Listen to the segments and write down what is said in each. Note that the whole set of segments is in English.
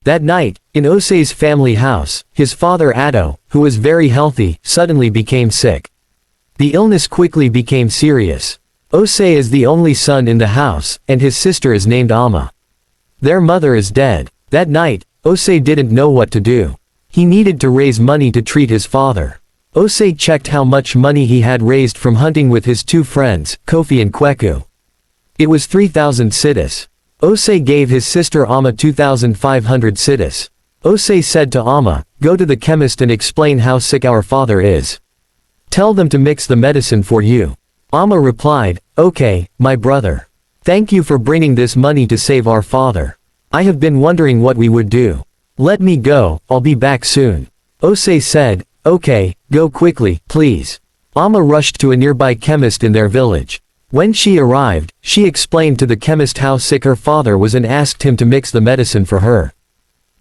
That night, in Osei's family house, his father Ado, who was very healthy, suddenly became sick. The illness quickly became serious. Osei is the only son in the house, and his sister is named Amma. Their mother is dead. That night, Osei didn't know what to do. He needed to raise money to treat his father. Osei checked how much money he had raised from hunting with his two friends, Kofi and Kweku. It was 3,000 citis. Osei gave his sister Amma 2,500 citis. Osei said to Amma, "Go to the chemist and explain how sick our father is. Tell them to mix the medicine for you." Amma replied, "Okay, my brother. Thank you for bringing this money to save our father. I have been wondering what we would do. Let me go, I'll be back soon." Osei said, "Okay, go quickly, please." Amma rushed to a nearby chemist in their village. When she arrived, she explained to the chemist how sick her father was and asked him to mix the medicine for her.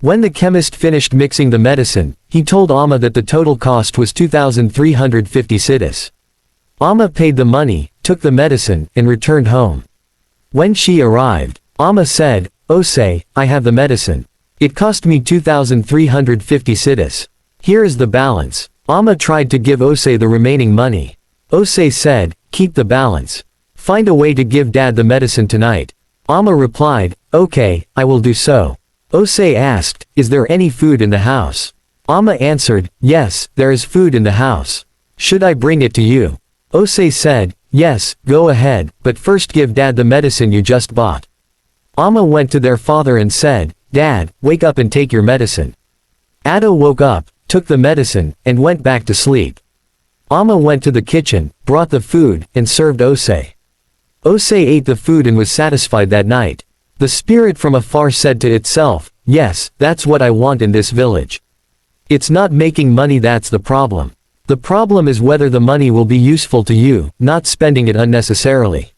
When the chemist finished mixing the medicine, he told Amma that the total cost was 2,350 citis. Amma paid the money, took the medicine, and returned home. When she arrived, Amma said, "Osei, I have the medicine. It cost me 2,350 citis. Here is the balance." Amma tried to give Osei the remaining money. Osei said, "Keep the balance. Find a way to give Dad the medicine tonight." Amma replied, "Okay, I will do so." Osei asked, "Is there any food in the house?" Amma answered, "Yes, there is food in the house. Should I bring it to you?" Osei said, "Yes, go ahead, but first give Dad the medicine you just bought." Amma went to their father and said, "Dad, wake up and take your medicine." Ado woke up, took the medicine, and went back to sleep. Amma went to the kitchen, brought the food, and served Osei. Osei ate the food and was satisfied that night. The spirit from afar said to itself, "Yes, that's what I want in this village. It's not making money that's the problem. The problem is whether the money will be useful to you, not spending it unnecessarily.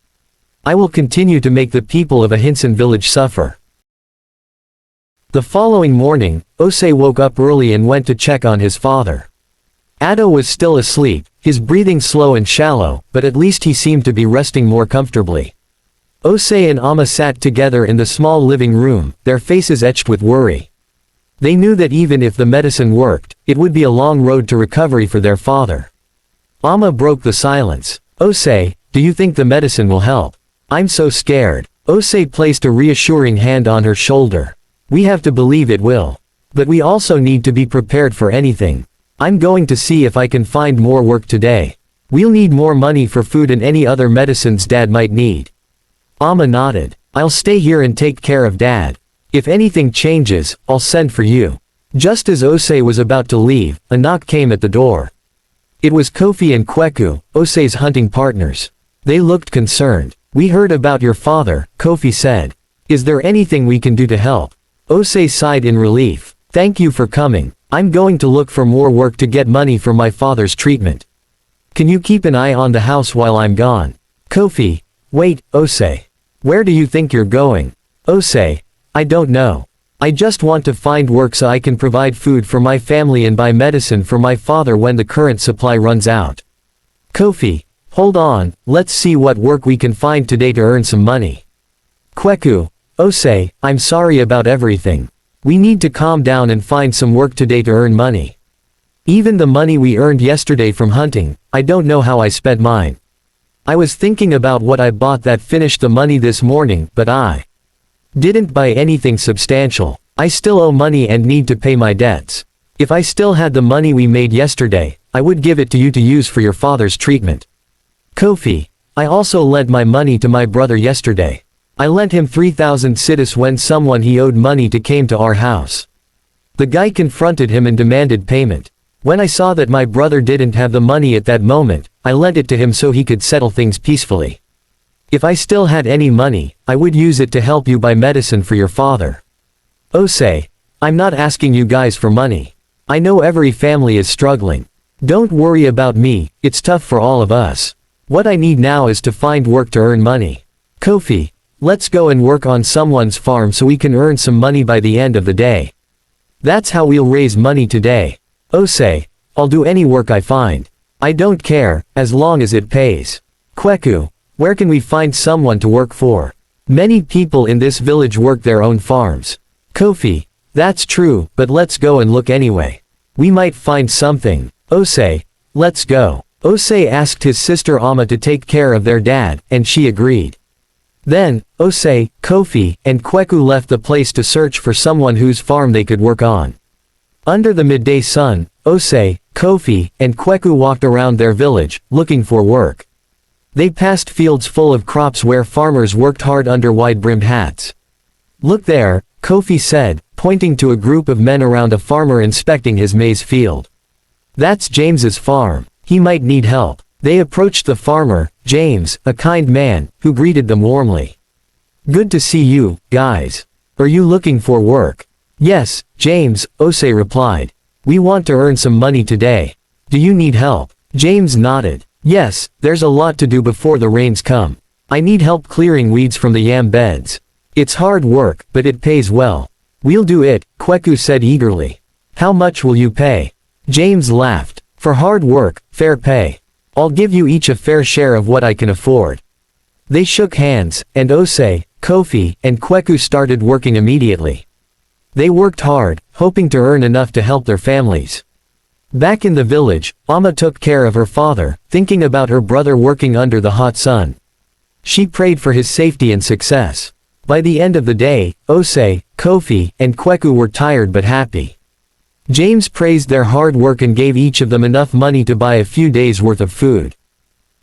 I will continue to make the people of Ahinsan village suffer." The following morning, Osei woke up early and went to check on his father. Ado was still asleep, his breathing slow and shallow, but at least he seemed to be resting more comfortably. Osei and Amma sat together in the small living room, their faces etched with worry. They knew that even if the medicine worked, it would be a long road to recovery for their father. Amma broke the silence. "Osei, do you think the medicine will help? I'm so scared." Osei placed a reassuring hand on her shoulder. "We have to believe it will. But we also need to be prepared for anything. I'm going to see if I can find more work today. We'll need more money for food and any other medicines Dad might need." Amma nodded. "I'll stay here and take care of Dad. If anything changes, I'll send for you." Just as Osei was about to leave, a knock came at the door. It was Kofi and Kweku, Osei's hunting partners. They looked concerned. "We heard about your father," Kofi said. "Is there anything we can do to help?" Osei sighed in relief. "Thank you for coming. I'm going to look for more work to get money for my father's treatment. Can you keep an eye on the house while I'm gone?" Kofi, "Wait, Osei. Where do you think you're going?" Osei, "I don't know. I just want to find work so I can provide food for my family and buy medicine for my father when the current supply runs out." Kofi, "Hold on, let's see what work we can find today to earn some money." Kweku, "Osei, I'm sorry about everything. We need to calm down and find some work today to earn money. Even the money we earned yesterday from hunting, I don't know how I spent mine. I was thinking about what I bought that finished the money this morning, but I didn't buy anything substantial. I still owe money and need to pay my debts. If I still had the money we made yesterday, I would give it to you to use for your father's treatment." Kofi, "I also lent my money to my brother yesterday. I lent him 3,000 citis when someone he owed money to came to our house. The guy confronted him and demanded payment. When I saw that my brother didn't have the money at that moment, I lent it to him so he could settle things peacefully. If I still had any money, I would use it to help you buy medicine for your father." Osei, "I'm not asking you guys for money. I know every family is struggling. Don't worry about me, it's tough for all of us. What I need now is to find work to earn money." Kofi, "Let's go and work on someone's farm so we can earn some money by the end of the day. That's how we'll raise money today." Osei, "I'll do any work I find. I don't care, as long as it pays." Kweku, "Where can we find someone to work for? Many people in this village work their own farms." Kofi, That's true, but let's go and look anyway. We might find something. Osei, let's go. Osei asked his sister Amma to take care of their dad, and she agreed. Then, Osei, Kofi, and Kweku left the place to search for someone whose farm they could work on. Under the midday sun, Osei, Kofi, and Kweku walked around their village, looking for work. They passed fields full of crops where farmers worked hard under wide-brimmed hats. Look there, Kofi said, pointing to a group of men around a farmer inspecting his maize field. That's James's farm. He might need help. They approached the farmer, James, a kind man, who greeted them warmly. Good to see you, guys. Are you looking for work? Yes, James, Osei replied. We want to earn some money today. Do you need help? James nodded. Yes, there's a lot to do before the rains come. I need help clearing weeds from the yam beds. It's hard work, but it pays well. We'll do it, Kweku said eagerly. How much will you pay? James laughed. For hard work, fair pay. I'll give you each a fair share of what I can afford. They shook hands, and Osei, Kofi, and Kweku started working immediately. They worked hard, hoping to earn enough to help their families. Back in the village, Amma took care of her father, thinking about her brother working under the hot sun. She prayed for his safety and success. By the end of the day, Osei, Kofi, and Kweku were tired but happy. James praised their hard work and gave each of them enough money to buy a few days' worth of food.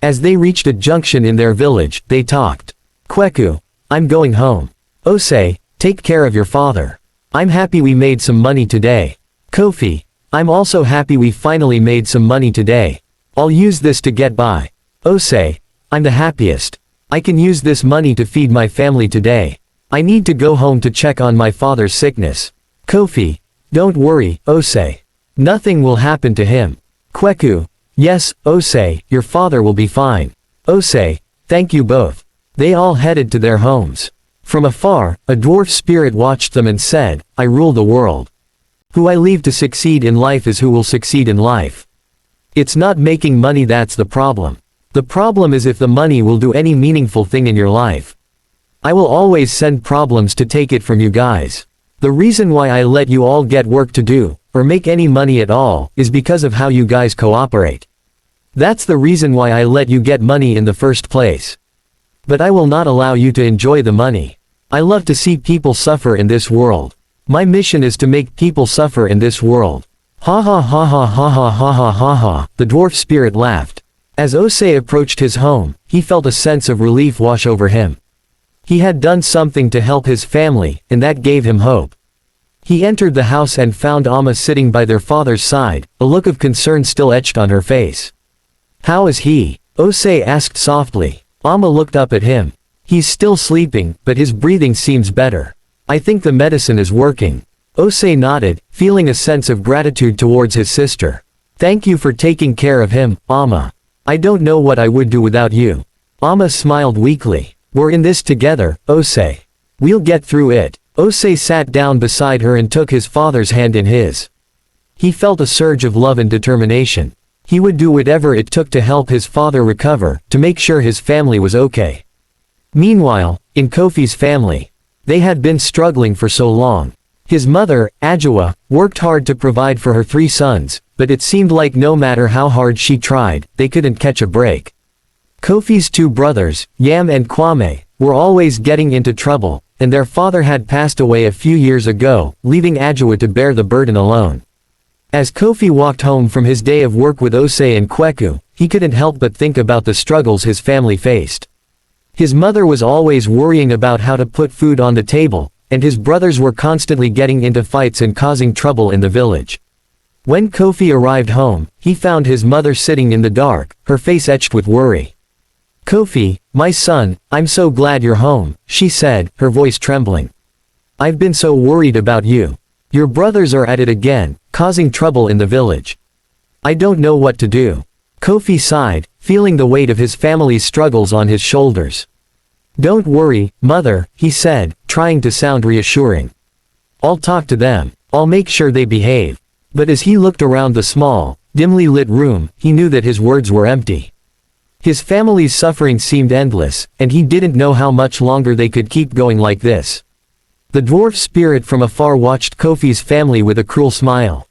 As they reached a junction in their village, they talked. Kweku, I'm going home. Osei, take care of your father. I'm happy we made some money today. Kofi, I'm also happy we finally made some money today. I'll use this to get by. Osei, I'm the happiest. I can use this money to feed my family today. I need to go home to check on my father's sickness. Kofi, don't worry, Osei. Nothing will happen to him. Kweku, yes, Osei, your father will be fine. Osei, thank you both. They all headed to their homes. From afar, a dwarf spirit watched them and said, I rule the world. Who I leave to succeed in life is who will succeed in life. It's not making money that's the problem. The problem is if the money will do any meaningful thing in your life. I will always send problems to take it from you guys. The reason why I let you all get work to do, or make any money at all, is because of how you guys cooperate. That's the reason why I let you get money in the first place. But I will not allow you to enjoy the money. I love to see people suffer in this world. My mission is to make people suffer in this world. Ha ha ha ha ha ha ha ha ha ha, the dwarf spirit laughed. As Osei approached his home, he felt a sense of relief wash over him. He had done something to help his family, and that gave him hope. He entered the house and found Amma sitting by their father's side, a look of concern still etched on her face. How is he? Osei asked softly. Amma looked up at him. He's still sleeping, but his breathing seems better. I think the medicine is working. Osei nodded, feeling a sense of gratitude towards his sister. Thank you for taking care of him, Amma. I don't know what I would do without you. Amma smiled weakly. We're in this together, Osei. We'll get through it. Osei sat down beside her and took his father's hand in his. He felt a surge of love and determination. He would do whatever it took to help his father recover, to make sure his family was okay. Meanwhile, in Kofi's family, they had been struggling for so long. His mother, Adjoa, worked hard to provide for her 3 sons, but it seemed like no matter how hard she tried, they couldn't catch a break. Kofi's 2 brothers, Yam and Kwame, were always getting into trouble, and their father had passed away a few years ago, leaving Adjoa to bear the burden alone. As Kofi walked home from his day of work with Osei and Kweku, he couldn't help but think about the struggles his family faced. His mother was always worrying about how to put food on the table, and his brothers were constantly getting into fights and causing trouble in the village. When Kofi arrived home, he found his mother sitting in the dark, her face etched with worry. Kofi, my son, I'm so glad you're home, she said, her voice trembling. I've been so worried about you. Your brothers are at it again, causing trouble in the village. I don't know what to do. Kofi sighed, feeling the weight of his family's struggles on his shoulders. Don't worry, mother, he said, trying to sound reassuring. I'll talk to them. I'll make sure they behave. But as he looked around the small, dimly lit room, he knew that his words were empty. His family's suffering seemed endless, and he didn't know how much longer they could keep going like this. The dwarf spirit from afar watched Kofi's family with a cruel smile.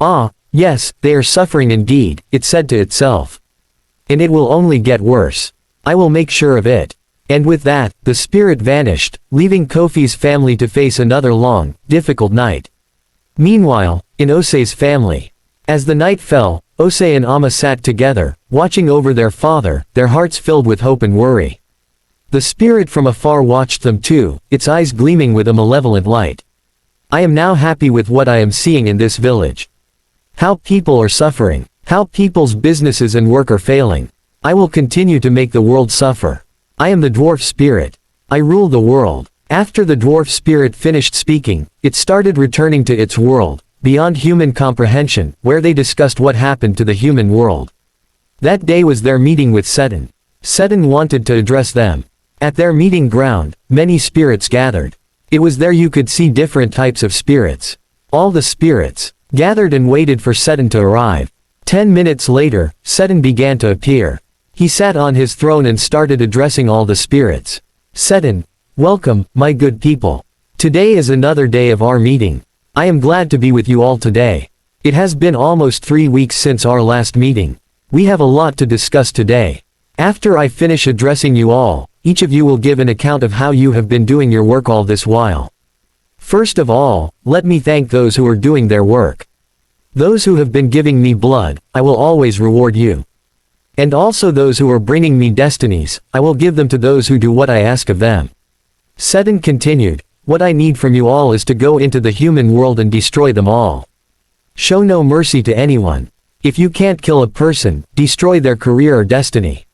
"Ah, yes, they are suffering indeed," it said to itself. "And it will only get worse. I will make sure of it." And with that, the spirit vanished, leaving Kofi's family to face another long, difficult night. Meanwhile, in Osei's family, as the night fell, Osei and Amma sat together, watching over their father, their hearts filled with hope and worry. The spirit from afar watched them too, its eyes gleaming with a malevolent light. "I am now happy with what I am seeing in this village. How people are suffering, how people's businesses and work are failing. I will continue to make the world suffer. I am the dwarf spirit. I rule the world." After the dwarf spirit finished speaking, it started returning to its world, beyond human comprehension, where they discussed what happened to the human world. That day was their meeting with Seton. Seton wanted to address them. At their meeting ground, many spirits gathered. It was there you could see different types of spirits. All the spirits gathered and waited for Seton to arrive. 10 minutes later, Seton began to appear. He sat on his throne and started addressing all the spirits. "Seton, welcome, my good people. Today is another day of our meeting. I am glad to be with you all today. It has been almost 3 weeks since our last meeting. We have a lot to discuss today. After I finish addressing you all, each of you will give an account of how you have been doing your work all this while. First of all, let me thank those who are doing their work. Those who have been giving me blood, I will always reward you. And also those who are bringing me destinies, I will give them to those who do what I ask of them." Seton continued, "What I need from you all is to go into the human world and destroy them all. Show no mercy to anyone. If you can't kill a person, destroy their career or destiny.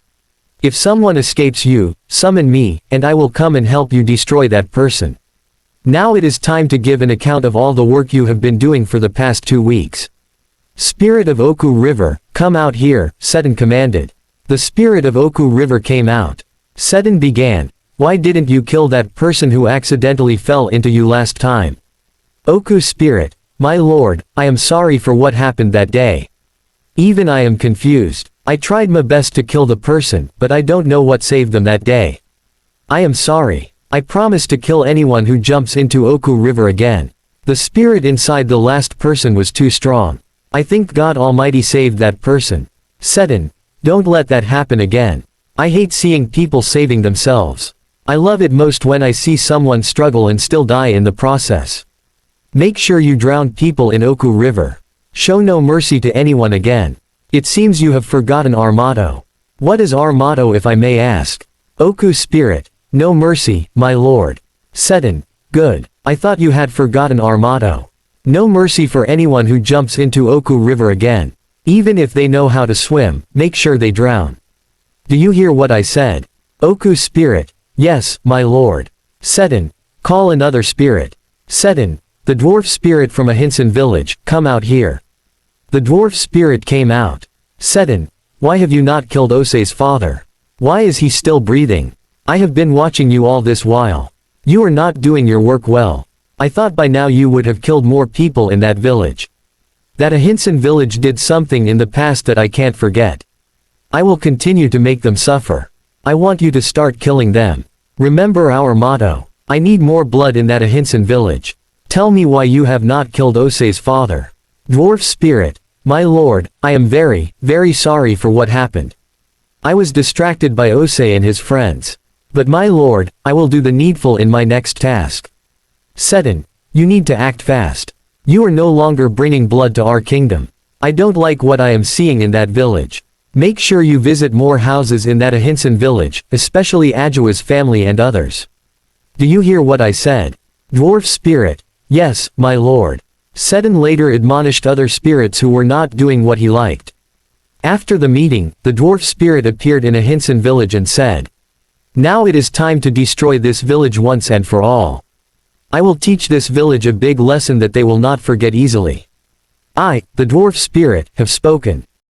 If someone escapes you, summon me, and I will come and help you destroy that person. Now it is time to give an account of all the work you have been doing for the past 2 weeks. Spirit of Oku River, come out here," Seton commanded. The spirit of Oku River came out. Seton began, "Why didn't you kill that person who accidentally fell into you last time?" Oku spirit, "My lord, I am sorry for what happened that day. Even I am confused. I tried my best to kill the person, but I don't know what saved them that day. I am sorry. I promise to kill anyone who jumps into Oku River again." The spirit inside the last person was too strong. "I think God Almighty saved that person. Seton, don't let that happen again. I hate seeing people saving themselves. I love it most when I see someone struggle and still die in the process. Make sure you drown people in Oku River. Show no mercy to anyone again. It seems you have forgotten our motto." "What is our motto, if I may ask?" Oku spirit, "No mercy, my lord." Seton, "Good. I thought you had forgotten our motto. No mercy for anyone who jumps into Oku River again. Even if they know how to swim, make sure they drown. Do you hear what I said?" Oku spirit, "Yes, my lord." Seton, "Call another spirit." Seton, "The dwarf spirit from Ahinsan village, come out here." The dwarf spirit came out. Seton, "Why have you not killed Osei's father? Why is he still breathing? I have been watching you all this while. You are not doing your work well. I thought by now you would have killed more people in that village. That Ahinsan village did something in the past that I can't forget. I will continue to make them suffer. I want you to start killing them. Remember our motto. I need more blood in that Ahinsan village. Tell me why you have not killed Osei's father." Dwarf spirit, "My lord, I am very, very sorry for what happened. I was distracted by Osei and his friends. But my lord, I will do the needful in my next task." Seton, "You need to act fast. You are no longer bringing blood to our kingdom. I don't like what I am seeing in that village. Make sure you visit more houses in that Ahinsan village, especially Ajua's family and others. Do you hear what I said?" Dwarf spirit, "Yes, my lord." Seton later admonished other spirits who were not doing what he liked. After the meeting, the dwarf spirit appeared in Ahinsan village and said, "Now it is time to destroy this village once and for all. I will teach this village a big lesson that they will not forget easily. I, the dwarf spirit, have spoken.